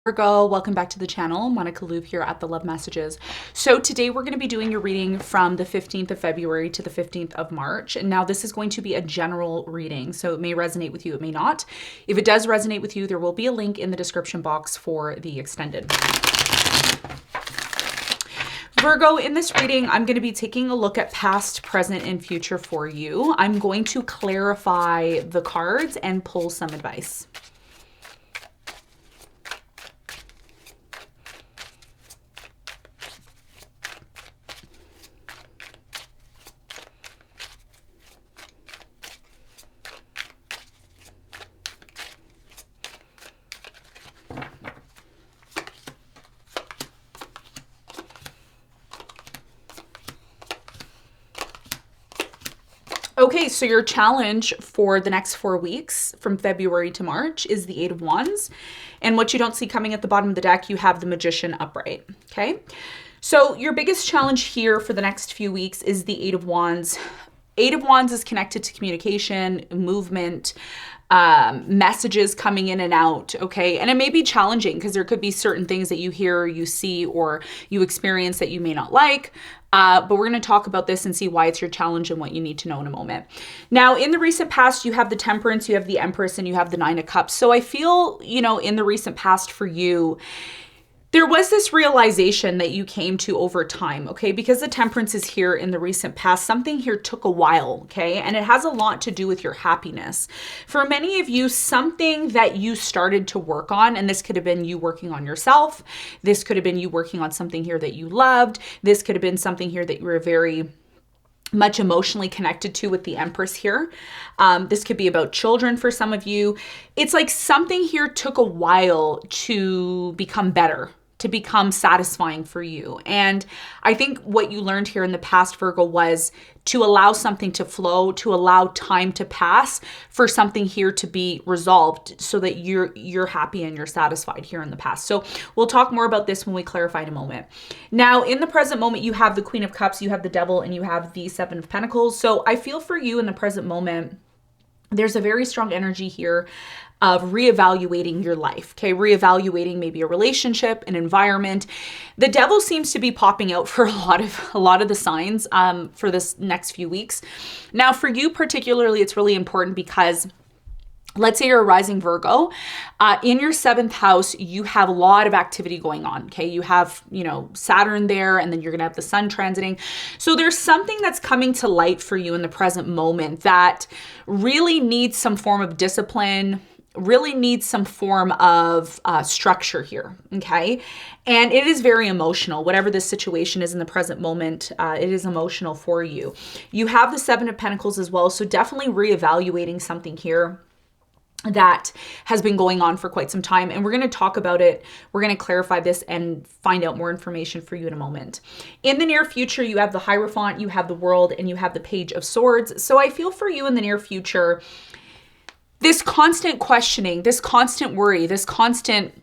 Virgo, welcome back to the channel. Monica Louvre here at the Love Messages. So today we're going to be doing your reading from the 15th of February to the 15th of March. And now this is going to be a general reading, so it may resonate with you, it may not. If it does resonate with you, there will be a link in the description box for the extended. Virgo, in this reading, I'm going to be taking a look at past, present, and future for you. I'm going to clarify the cards and pull some advice. Okay, so your challenge for the next 4 weeks from February to March is the Eight of Wands. And what you don't see coming at the bottom of the deck, you have the Magician upright, okay? So your biggest challenge here for the next few weeks is the Eight of Wands. Eight of Wands is connected to communication, movement, messages coming in and out, okay? And it may be challenging because there could be certain things that you hear, you see, or you experience that you may not like. But we're going to talk about this and see why it's your challenge and what you need to know in a moment. Now, in the recent past, you have the Temperance, you have the Empress, and you have the Nine of Cups. So I feel, in the recent past for you, there was this realization that you came to over time, okay? Because the Temperance is here in the recent past, something here took a while, okay? And it has a lot to do with your happiness. For many of you, something that you started to work on, and this could have been you working on yourself, this could have been you working on something here that you loved, this could have been something here that you were very much emotionally connected to with the Empress here. This could be about children for some of you. It's like something here took a while to become better, to become satisfying for you. And I think what you learned here in the past, Virgo, was to allow something to flow, to allow time to pass for something here to be resolved so that you're happy and you're satisfied here in the past. So we'll talk more about this when we clarify in a moment. Now, in the present moment, you have the Queen of Cups, you have the Devil, and you have the Seven of Pentacles. So I feel for you in the present moment, there's a very strong energy here of reevaluating your life, okay? Reevaluating maybe a relationship, an environment. The Devil seems to be popping out for a lot of the signs for this next few weeks. Now, for you particularly, it's really important because let's say you're a rising Virgo. In your 7th house, you have a lot of activity going on, okay? You have, Saturn there, and then you're going to have the Sun transiting. So there's something that's coming to light for you in the present moment that really needs some form of discipline, really needs some form of structure here, okay? And it is very emotional. Whatever this situation is in the present moment, it is emotional for you. You have the Seven of Pentacles as well, so definitely reevaluating something here that has been going on for quite some time. And we're going to talk about it. We're going to clarify this and find out more information for you in a moment. In the near future, you have the Hierophant, you have the World, and you have the Page of Swords. So I feel for you in the near future, this constant questioning, this constant worry, this constant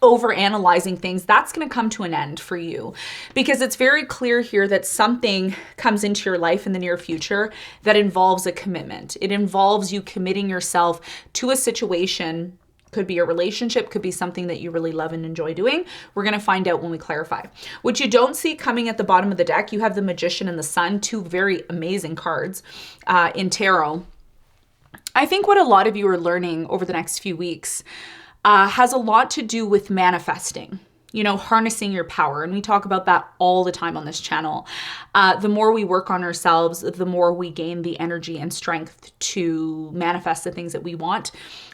over-analyzing things, that's going to come to an end for you, because it's very clear here that something comes into your life in the near future that involves a commitment. It involves you committing yourself to a situation. Could be a relationship, could be something that you really love and enjoy doing. We're going to find out when we clarify. What you don't see coming at the bottom of the deck, you have the Magician and the Sun, two very amazing cards in tarot. I think what a lot of you are learning over the next few weeks has a lot to do with manifesting, harnessing your power. And we talk about that all the time on this channel. The more we work on ourselves, the more we gain the energy and strength to manifest the things that we want.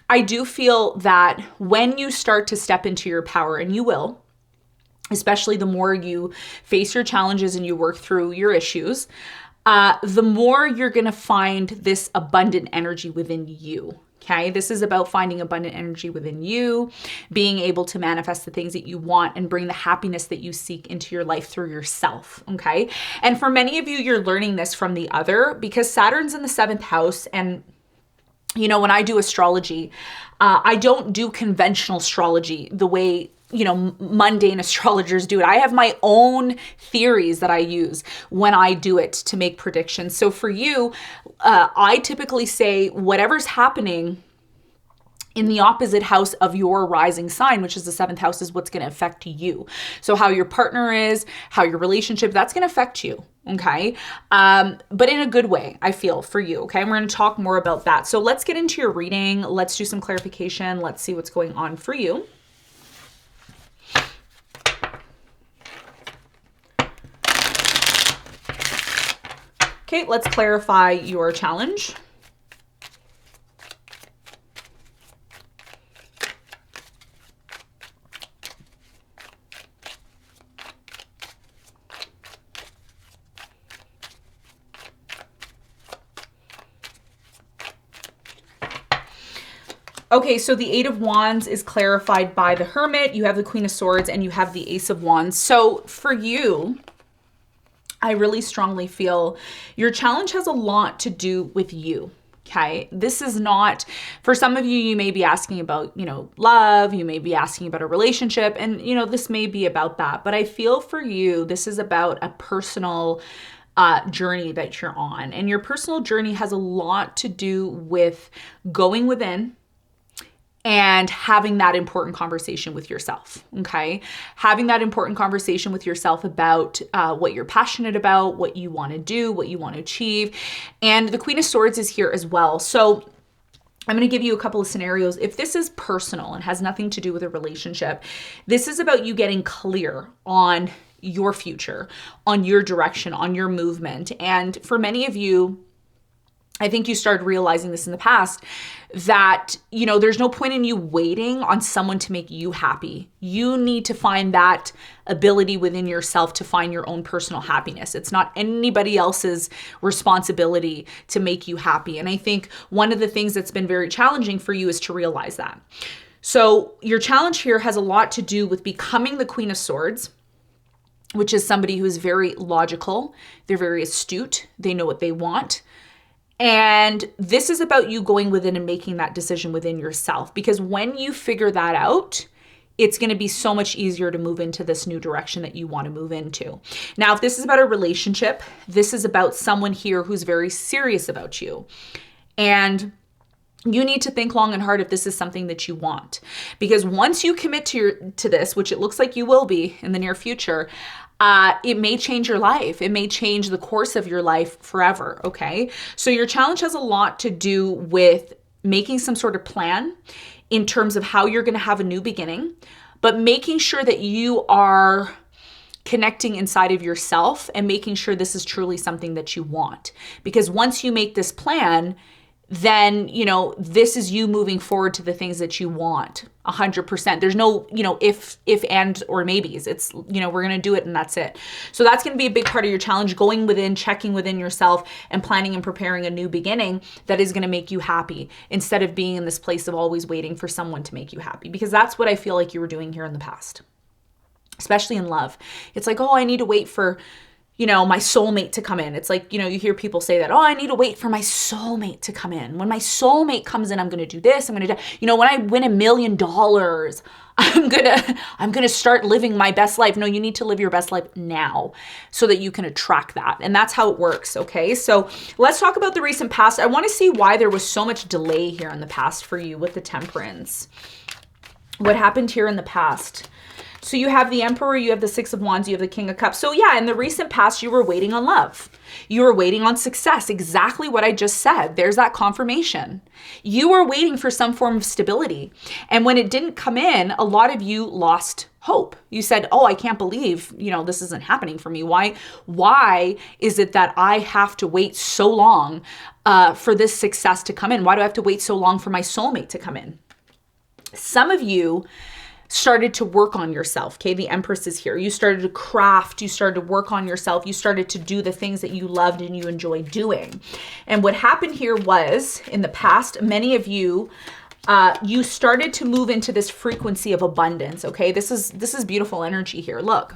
I do feel that when you start to step into your power, and you will, especially the more you face your challenges and you work through your issues, the more you're going to find this abundant energy within you. Okay, this is about finding abundant energy within you, being able to manifest the things that you want and bring the happiness that you seek into your life through yourself. Okay, and for many of you, you're learning this from the other, because Saturn's in the 7th house. And when I do astrology, I don't do conventional astrology the way mundane astrologers do it. I have my own theories that I use when I do it to make predictions. So for you, I typically say whatever's happening in the opposite house of your rising sign, which is the 7th house, is what's going to affect you. So how your partner is, how your relationship, that's going to affect you. Okay. But in a good way, I feel, for you. Okay. And we're going to talk more about that. So let's get into your reading. Let's do some clarification. Let's see what's going on for you. Okay. Let's clarify your challenge. Okay, so the 8 of Wands is clarified by the Hermit. You have the Queen of Swords and you have the Ace of Wands. So for you, I really strongly feel your challenge has a lot to do with you. Okay, this is not, for some of you, you may be asking about, love, you may be asking about a relationship, and, this may be about that. But I feel for you, this is about a personal journey that you're on. And your personal journey has a lot to do with going within and having that important conversation with yourself, okay? Having that important conversation with yourself about what you're passionate about, what you want to do, what you want to achieve. And the Queen of Swords is here as well. So I'm going to give you a couple of scenarios. If this is personal and has nothing to do with a relationship, this is about you getting clear on your future, on your direction, on your movement. And for many of you, I think you started realizing this in the past, that, there's no point in you waiting on someone to make you happy. You need to find that ability within yourself to find your own personal happiness. It's not anybody else's responsibility to make you happy. And I think one of the things that's been very challenging for you is to realize that. So your challenge here has a lot to do with becoming the Queen of Swords, which is somebody who is very logical. They're very astute. They know what they want. And this is about you going within and making that decision within yourself, because when you figure that out, it's going to be so much easier to move into this new direction that you want to move into. Now, if this is about a relationship, this is about someone here who's very serious about you. And you need to think long and hard if this is something that you want. Because once you commit to this, which it looks like you will be in the near future, it may change your life. It may change the course of your life forever, okay? So your challenge has a lot to do with making some sort of plan in terms of how you're going to have a new beginning, but making sure that you are connecting inside of yourself and making sure this is truly something that you want. Because once you make this plan, then, this is you moving forward to the things that you want 100%. There's no, if and or maybes. It's, we're going to do it and that's it. So that's going to be a big part of your challenge, going within, checking within yourself and planning and preparing a new beginning that is going to make you happy instead of being in this place of always waiting for someone to make you happy. Because that's what I feel like you were doing here in the past, especially in love. It's like, oh, I need to wait for my soulmate to come in. It's like, you hear people say that, oh, I need to wait for my soulmate to come in. When my soulmate comes in, I'm going to do this. I'm going to do, when I win $1 million, I'm going to start living my best life. No, you need to live your best life now so that you can attract that. And that's how it works. Okay. So let's talk about the recent past. I want to see why there was so much delay here in the past for you with the Temperance. What happened here in the past? So you have the Emperor, you have the Six of Wands, you have the King of Cups. So yeah, in the recent past, you were waiting on love. You were waiting on success. Exactly what I just said. There's that confirmation. You were waiting for some form of stability. And when it didn't come in, a lot of you lost hope. You said, oh, I can't believe, this isn't happening for me. Why is it that I have to wait so long for this success to come in? Why do I have to wait so long for my soulmate to come in? Some of you started to work on yourself. Okay, the Empress is here. You started to craft, you started to work on yourself, you started to do the things that you loved and you enjoyed doing. And what happened here was, in the past, many of you, you started to move into this frequency of abundance. Okay, this is beautiful energy here. Look,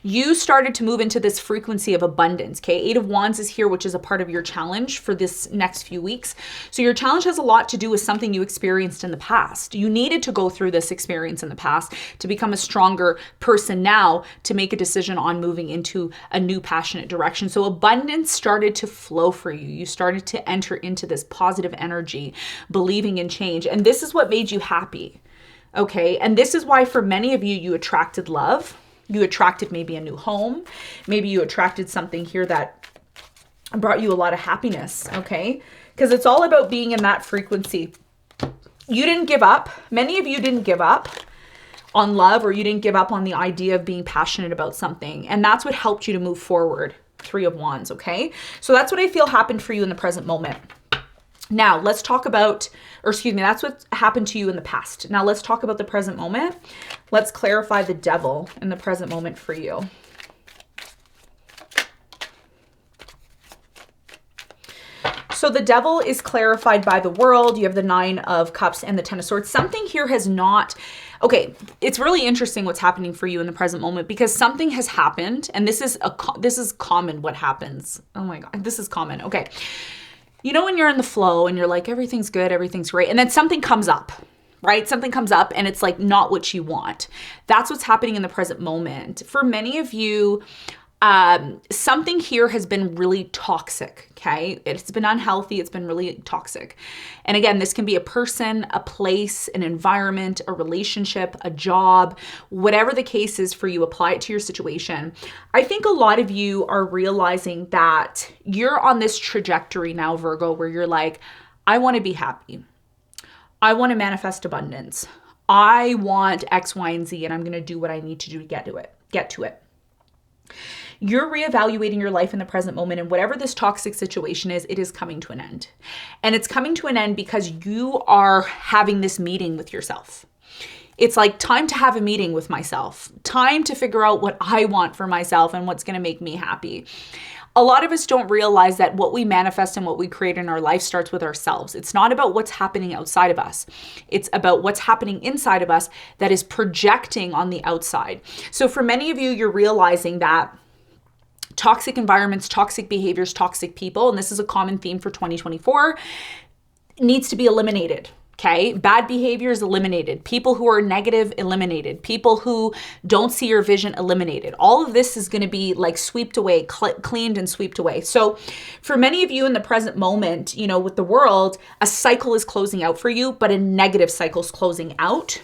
You started to move into this frequency of abundance, okay? Eight of Wands is here, which is a part of your challenge for this next few weeks. So your challenge has a lot to do with something you experienced in the past. You needed to go through this experience in the past to become a stronger person now, to make a decision on moving into a new passionate direction. So abundance started to flow for you. You started to enter into this positive energy, believing in change. And this is what made you happy, okay? And this is why for many of you, you attracted love. You attracted maybe a new home. Maybe you attracted something here that brought you a lot of happiness, okay? Because it's all about being in that frequency. You didn't give up. Many of you didn't give up on love, or you didn't give up on the idea of being passionate about something. And that's what helped you to move forward. Three of Wands, okay? So that's what I feel happened for you in the present moment. Now, let's talk about, or excuse me, that's what happened to you in the past. Now, let's talk about the present moment. Let's clarify the devil in the present moment for you. So the devil is clarified by the world. You have the Nine of Cups and the Ten of Swords. Something here has not, okay, it's really interesting what's happening for you in the present moment, because something has happened, and this is common what happens. Oh my God, this is common. Okay. You know, when you're in the flow and you're like, everything's good, everything's great, and then something comes up, right? Something comes up and it's like not what you want. That's what's happening in the present moment. For many of you, something here has been really toxic, okay? It's been unhealthy. It's been really toxic. And again, this can be a person, a place, an environment, a relationship, a job, whatever the case is for you, apply it to your situation. I think a lot of you are realizing that you're on this trajectory now, Virgo, where you're like, I want to be happy. I want to manifest abundance. I want X, Y, and Z, and I'm going to do what I need to do to get to it. You're reevaluating your life in the present moment, and whatever this toxic situation is, it is coming to an end. And it's coming to an end because you are having this meeting with yourself. It's like time to have a meeting with myself, time to figure out what I want for myself and what's going to make me happy. A lot of us don't realize that what we manifest and what we create in our life starts with ourselves. It's not about what's happening outside of us. It's about what's happening inside of us that is projecting on the outside. So for many of you, you're realizing that toxic environments, toxic behaviors, toxic people, and this is a common theme for 2024, needs to be eliminated. Okay, bad behaviors eliminated, people who are negative eliminated, people who don't see your vision eliminated. All of this is going to be like swept away, cleaned and swept away. So for many of you in the present moment, you know, with the world, a cycle is closing out for you, but a negative cycle is closing out.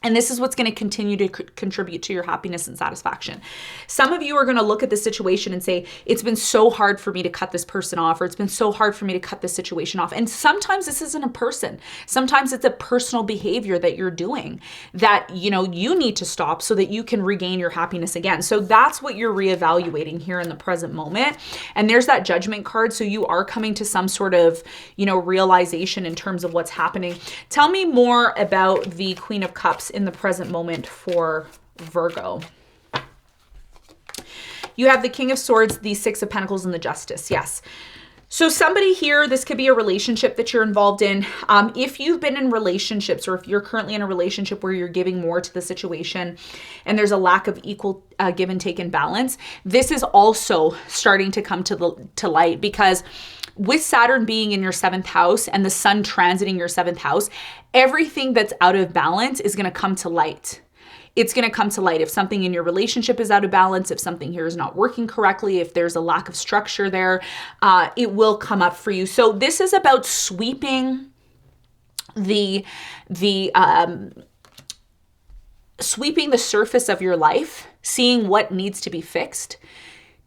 And this is what's going to continue to contribute to your happiness and satisfaction. Some of you are going to look at the situation and say, it's been so hard for me to cut this person off, or it's been so hard for me to cut this situation off. And sometimes this isn't a person. Sometimes it's a personal behavior that you're doing that, you know, you need to stop so that you can regain your happiness again. So that's what you're reevaluating here in the present moment. And there's that Judgment card. So you are coming to some sort of, you know, realization in terms of what's happening. Tell me more about the Queen of Cups in the present moment for Virgo. You have the King of Swords, the Six of Pentacles, and the Justice. Yes. So somebody here, this could be a relationship that you're involved in. If you've been in relationships, or if you're currently in a relationship where you're giving more to the situation and there's a lack of equal give and take and balance, this is also starting to come to light, because with Saturn being in your 7th house and the sun transiting your 7th house, everything that's out of balance is going to come to light. It's going to come to light. If something in your relationship is out of balance, if something here is not working correctly, if there's a lack of structure there, it will come up for you. So this is about sweeping sweeping the surface of your life, seeing what needs to be fixed,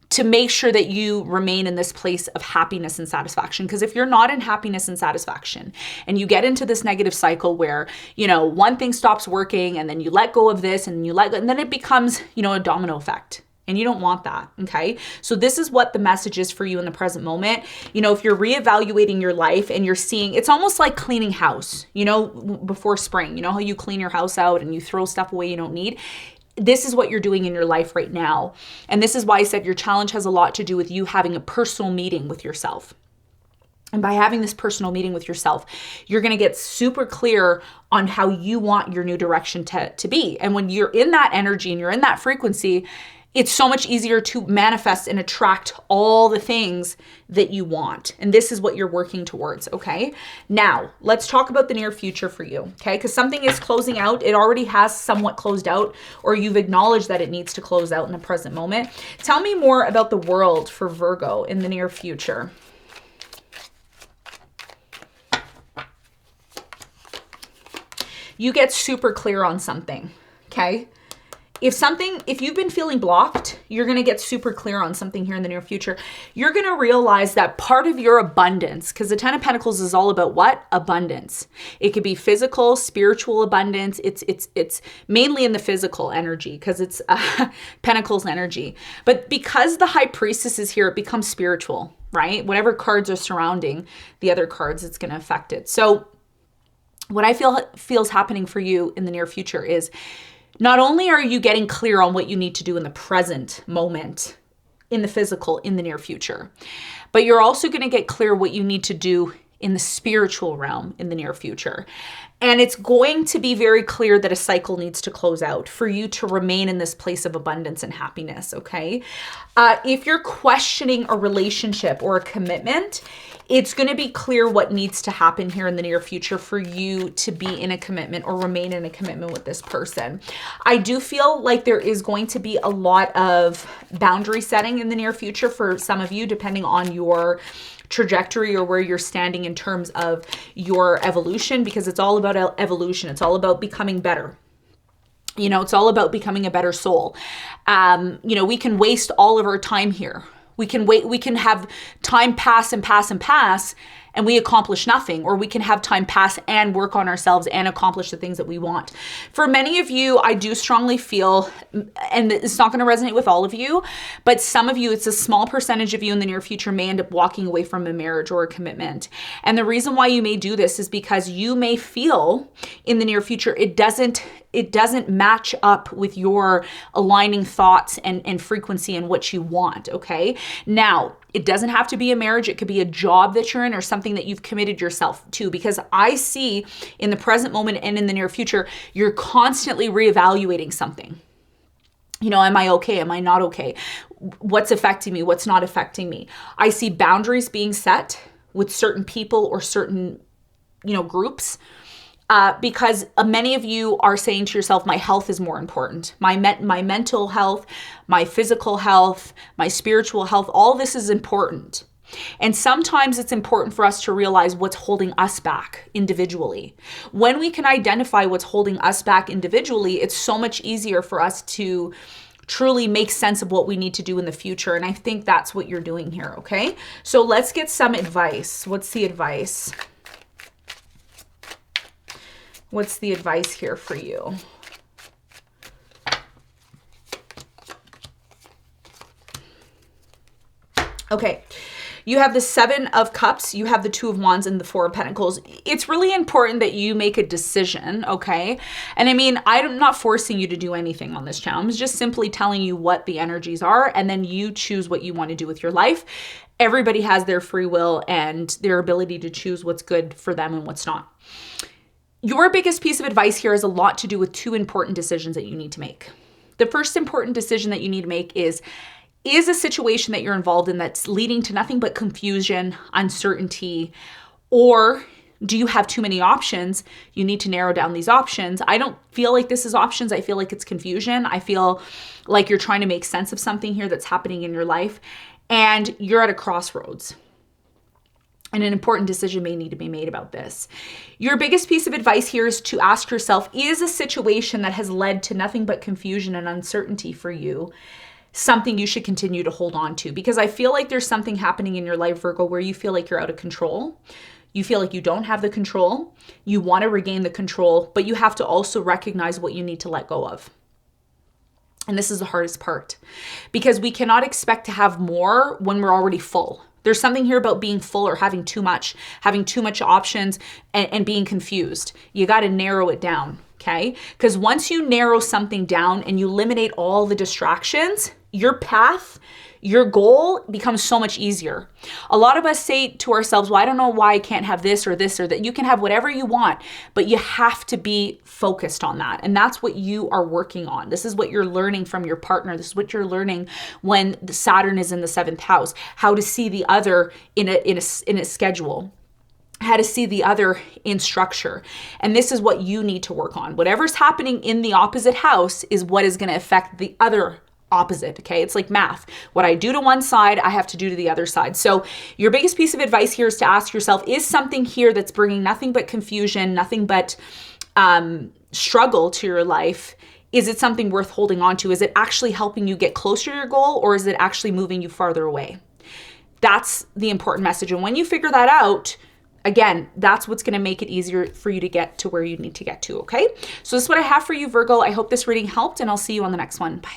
to make sure that you remain in this place of happiness and satisfaction. Because if you're not in happiness and satisfaction and you get into this negative cycle where, you know, one thing stops working and then you let go of this and and then it becomes, you know, a domino effect. And you don't want that, okay? So this is what the message is for you in the present moment. You know, if you're reevaluating your life and you're seeing, it's almost like cleaning house, you know, before spring. You know how you clean your house out and you throw stuff away you don't need? This is what you're doing in your life right now. And this is why I said your challenge has a lot to do with you having a personal meeting with yourself. And by having this personal meeting with yourself, you're going to get super clear on how you want your new direction to be. And when you're in that energy and you're in that frequency, it's so much easier to manifest and attract all the things that you want. And this is what you're working towards, okay? Now, let's talk about the near future for you, okay? Because something is closing out. It already has somewhat closed out, or you've acknowledged that it needs to close out in the present moment. Tell me more about the world for Virgo in the near future. You get super clear on something, okay? If you've been feeling blocked, you're going to get super clear on something here in the near future. You're going to realize that part of your abundance, because the 10 of Pentacles is all about what? Abundance. It could be physical, spiritual abundance. It's mainly in the physical energy because it's Pentacles energy. But because the High Priestess is here, it becomes spiritual, right? Whatever cards are surrounding the other cards, it's going to affect it. So what I feels happening for you in the near future is not only are you getting clear on what you need to do in the present moment, in the physical, in the near future, but you're also going to get clear what you need to do in the spiritual realm in the near future. And it's going to be very clear that a cycle needs to close out for you to remain in this place of abundance and happiness, okay? If you're questioning a relationship or a commitment, it's going to be clear what needs to happen here in the near future for you to be in a commitment or remain in a commitment with this person. I do feel like there is going to be a lot of boundary setting in the near future for some of you, depending on your trajectory or where you're standing in terms of your evolution, because it's all about evolution. It's all about becoming better. You know, it's all about becoming a better soul. You know, we can waste all of our time here. We can have time pass and pass and pass, and we accomplish nothing, or we can have time pass and work on ourselves and accomplish the things that we want. For many of you, I do strongly feel, and it's not going to resonate with all of you, but some of you, it's a small percentage of you in the near future may end up walking away from a marriage or a commitment. And the reason why you may do this is because you may feel in the near future it doesn't match up with your aligning thoughts and frequency and what you want, okay? Now, it doesn't have to be a marriage. It could be a job that you're in or something that you've committed yourself to, because I see in the present moment and in the near future, you're constantly reevaluating something. You know, am I okay? Am I not okay? What's affecting me? What's not affecting me? I see boundaries being set with certain people or certain, groups. Because many of you are saying to yourself, my health is more important. My mental health, my physical health, my spiritual health, all this is important. And sometimes it's important for us to realize what's holding us back individually. When we can identify what's holding us back individually, it's so much easier for us to truly make sense of what we need to do in the future. And I think that's what you're doing here, okay? So let's get some advice. What's the advice? What's the advice here for you? Okay, you have the 7 of Cups, you have the 2 of Wands, and the 4 of Pentacles. It's really important that you make a decision, okay? And I mean, I'm not forcing you to do anything on this channel. I'm just simply telling you what the energies are, and then you choose what you want to do with your life. Everybody has their free will and their ability to choose what's good for them and what's not. Your biggest piece of advice here has a lot to do with 2 important decisions that you need to make. The first important decision that you need to make is a situation that you're involved in that's leading to nothing but confusion, uncertainty, or do you have too many options? You need to narrow down these options. I don't feel like this is options. I feel like it's confusion. I feel like you're trying to make sense of something here that's happening in your life, and you're at a crossroads. And an important decision may need to be made about this. Your biggest piece of advice here is to ask yourself, is a situation that has led to nothing but confusion and uncertainty for you something you should continue to hold on to? Because I feel like there's something happening in your life, Virgo, where you feel like you're out of control. You feel like you don't have the control. You want to regain the control, but you have to also recognize what you need to let go of. And this is the hardest part, because we cannot expect to have more when we're already full. There's something here about being full or having too much options and being confused. You got to narrow it down, okay? Because once you narrow something down and you eliminate all the distractions, your path, your goal becomes so much easier. A lot of us say to ourselves, well, I don't know why I can't have this or that. You can have whatever you want, but you have to be focused on that. And that's what you are working on. This is what you're learning from your partner. This is what you're learning when the Saturn is in the 7th house, how to see the other in a schedule, how to see the other in structure. And this is what you need to work on. Whatever's happening in the opposite house is what is going to affect the other opposite, okay? It's like math. What I do to one side, I have to do to the other side. So your biggest piece of advice here is to ask yourself, is something here that's bringing nothing but confusion, nothing but struggle to your life, is it something worth holding on to? Is it actually helping you get closer to your goal, or is it actually moving you farther away? That's the important message. And when you figure that out, again, that's what's going to make it easier for you to get to where you need to get to, okay? So this is what I have for you, Virgo. I hope this reading helped, and I'll see you on the next one. Bye.